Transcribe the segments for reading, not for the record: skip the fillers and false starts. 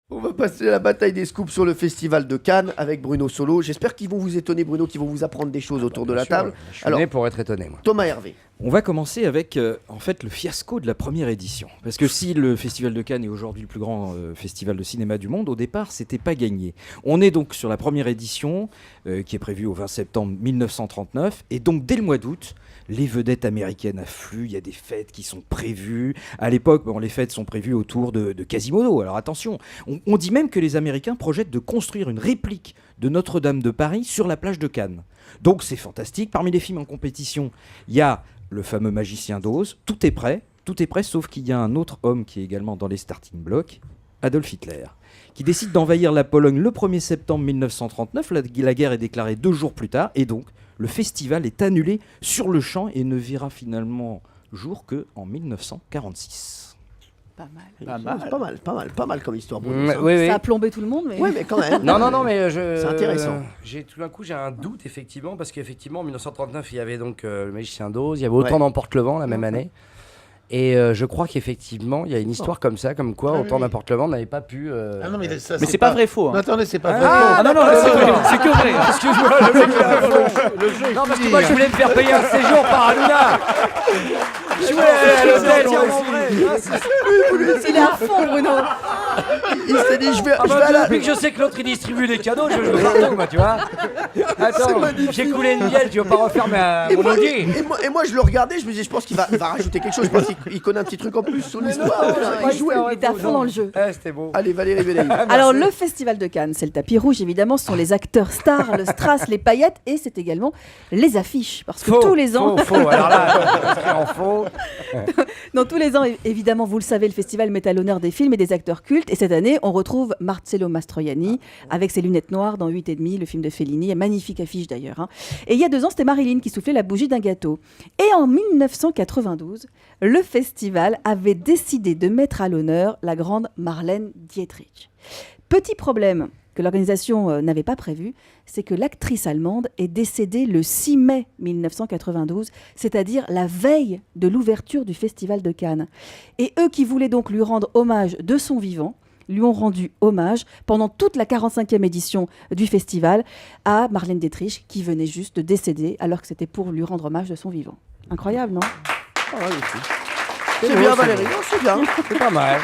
On va passer à la bataille des scoops sur le festival de Cannes avec Bruno Solo. J'espère qu'ils vont vous étonner, Bruno, qu'ils vont vous apprendre des choses autour de la table. Je suis né pour être étonné, moi. Thomas Hervé. On va commencer avec en fait le fiasco de la première édition. Parce que si le Festival de Cannes est aujourd'hui le plus grand festival de cinéma du monde, au départ, c'était pas gagné. On est donc sur la première édition qui est prévue au 20 septembre 1939. Et donc, dès le mois d'août, les vedettes américaines affluent. Il y a des fêtes qui sont prévues. À l'époque, les fêtes sont prévues autour de Quasimodo. Alors attention, on dit même que les Américains projettent de construire une réplique de Notre-Dame de Paris sur la plage de Cannes. Donc c'est fantastique. Parmi les films en compétition, il y a le fameux Magicien d'Oz. Tout est prêt, sauf qu'il y a un autre homme qui est également dans les starting blocks, Adolf Hitler, qui décide d'envahir la Pologne le 1er septembre 1939. La guerre est déclarée 2 jours plus tard, et donc le festival est annulé sur le champ et ne verra finalement jour qu'en 1946. Pas mal comme histoire. Oui. Ça a plombé tout le monde, mais... Oui, mais quand même. Non, mais c'est intéressant. Tout d'un coup, j'ai un doute, effectivement, parce qu'effectivement, en 1939, il y avait donc le Magicien d'Oz, il y avait Autant d'emporte le vent la même année. Et je crois qu'effectivement, il y a une histoire comme ça, comme quoi Autant d'emporte le vent n'avait pas pu. Ah non, mais ça, Mais c'est pas vrai faux. Non, attendez, c'est pas vrai. Ah non, c'est vrai, c'est que vrai. Excuse-moi, le mec, il a faux. Non, parce que moi, je voulais me faire payer un séjour par Hanouna. Je voulais aller à l'hôtel, Il est à fond, Bruno. Il s'est dit, je vais à la... Depuis que je sais que l'autre il distribue des cadeaux, je veux partout, moi, tu vois. Attends, j'ai coulé une bielle, tu veux pas refaire mon audi. Et moi, je le regardais, je me disais, je pense qu'il va rajouter quelque chose. Je pense qu'il connaît un petit truc en plus sur l'histoire. Il était à fond dans le jeu. C'était beau. Allez, Valérie Bélaï. Alors, le Festival de Cannes, c'est le tapis rouge, évidemment. Ce sont les acteurs stars, le strass, les paillettes, et c'est également les affiches. Parce que tous les ans... Faux. Alors là, en faux. Donc, tous les ans, évidemment, vous le savez, le festival met à l'honneur des films et des acteurs cultes. Et cette année, on retrouve Marcello Mastroianni avec ses lunettes noires dans 8,5, le film de Fellini. Une magnifique affiche d'ailleurs. Et il y a 2 ans, c'était Marilyn qui soufflait la bougie d'un gâteau. Et en 1992, le festival avait décidé de mettre à l'honneur la grande Marlène Dietrich. Petit problème que l'organisation n'avait pas prévu, c'est que l'actrice allemande est décédée le 6 mai 1992, c'est-à-dire la veille de l'ouverture du Festival de Cannes. Et eux qui voulaient donc lui rendre hommage de son vivant, lui ont rendu hommage pendant toute la 45e édition du festival à Marlène Dietrich, qui venait juste de décéder alors que c'était pour lui rendre hommage de son vivant. Incroyable, non ? C'est bien, Valérie. Non, c'est bien. C'est pas mal.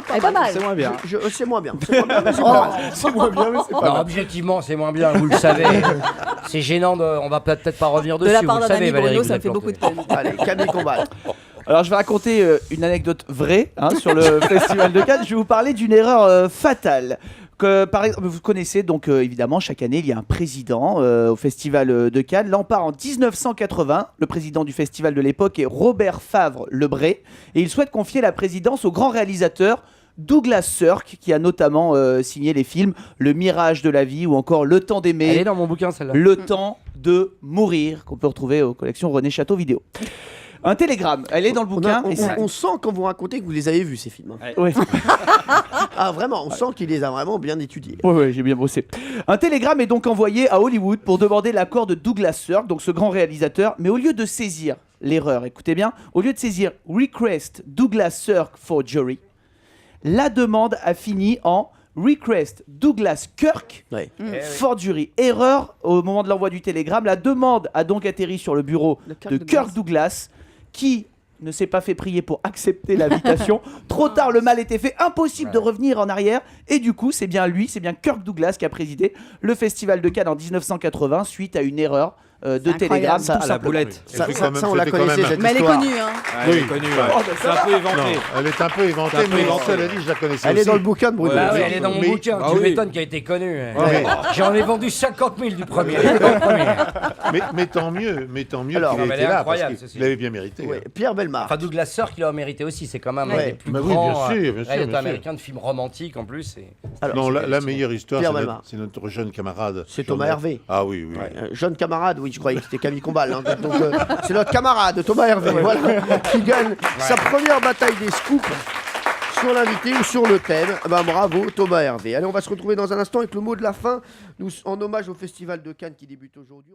C'est pas mal. C'est moins bien. C'est moins bien. C'est moins bien, mais c'est pas mal. C'est moins bien, mais c'est pas Non, objectivement, c'est moins bien, vous le savez. C'est gênant, on va peut-être pas revenir dessus. De la part vous le d'un savez, ami Valérie, Bruno, vous ça me êtes fait beaucoup de planté. peine. Allez, Camille Combal. Alors je vais raconter une anecdote vraie sur le Festival de Cannes. Je vais vous parler d'une erreur fatale. Par exemple, vous connaissez donc évidemment chaque année il y a un président au Festival de Cannes. Là on part en 1980. Le président du festival de l'époque est Robert Favre-Lebré et il souhaite confier la présidence au grand réalisateur Douglas Sirk, qui a notamment signé les films Le Mirage de la vie ou encore Le Temps d'aimer. Elle est dans mon bouquin celle-là. Le Temps de mourir, qu'on peut retrouver aux collections René Château Vidéo. Un télégramme, elle est dans le bouquin. On sent quand vous racontez que vous les avez vus, ces films. Ouais. Ah, vraiment, on sent qu'il les a vraiment bien étudiés. Ouais, j'ai bien bossé. Un télégramme est donc envoyé à Hollywood pour demander l'accord de Douglas Sirk, donc ce grand réalisateur, mais au lieu de saisir l'erreur, écoutez bien, au lieu de saisir Request Douglas Sirk for Jury, la demande a fini en Request Douglas Kirk for Jury. Erreur au moment de l'envoi du télégramme. La demande a donc atterri sur le bureau de Kirk Douglas, qui ne s'est pas fait prier pour accepter l'invitation. Trop tard, le mal était fait, impossible de revenir en arrière. Et du coup, c'est bien Kirk Douglas qui a présidé le Festival de Cannes en 1980 suite à une erreur de télégramme. Ça, à la boulette. Ça, on la connaissait, cette Mais elle est histoire. connue, Oui. Oh, C'est un peu inventé. Elle est un peu inventée, mais cela dit, je la connaissais Elle aussi. est dans le bouquin de Bruno. Bah oui, elle est dans mon bouquin, tu m'étonnes qu'elle a été connue. J'en ai vendu 50 000 du premier. Mais tant mieux Alors, qu'il elle ait est été là, parce incroyable, qu'il ceci. l'avait bien mérité. Ouais, Pierre Bellemare. Enfin, Douglas Sirk, il a mérité aussi. C'est quand même un des plus Bah oui, grands bien sûr, réalisateurs américains de films romantiques en plus. Alors, Non, la meilleure histoire, Pierre c'est Bellemare. notre jeune camarade. C'est Thomas Hervé. Ah oui. Jeune camarade, oui, je croyais que c'était Camille Combal. Donc, c'est notre camarade, Thomas Hervé, voilà, qui gagne sa première bataille des scoops sur l'invité ou sur le thème. Bravo, Thomas Hervé. Allez, on va se retrouver dans un instant avec le mot de la fin, en hommage au Festival de Cannes qui débute aujourd'hui.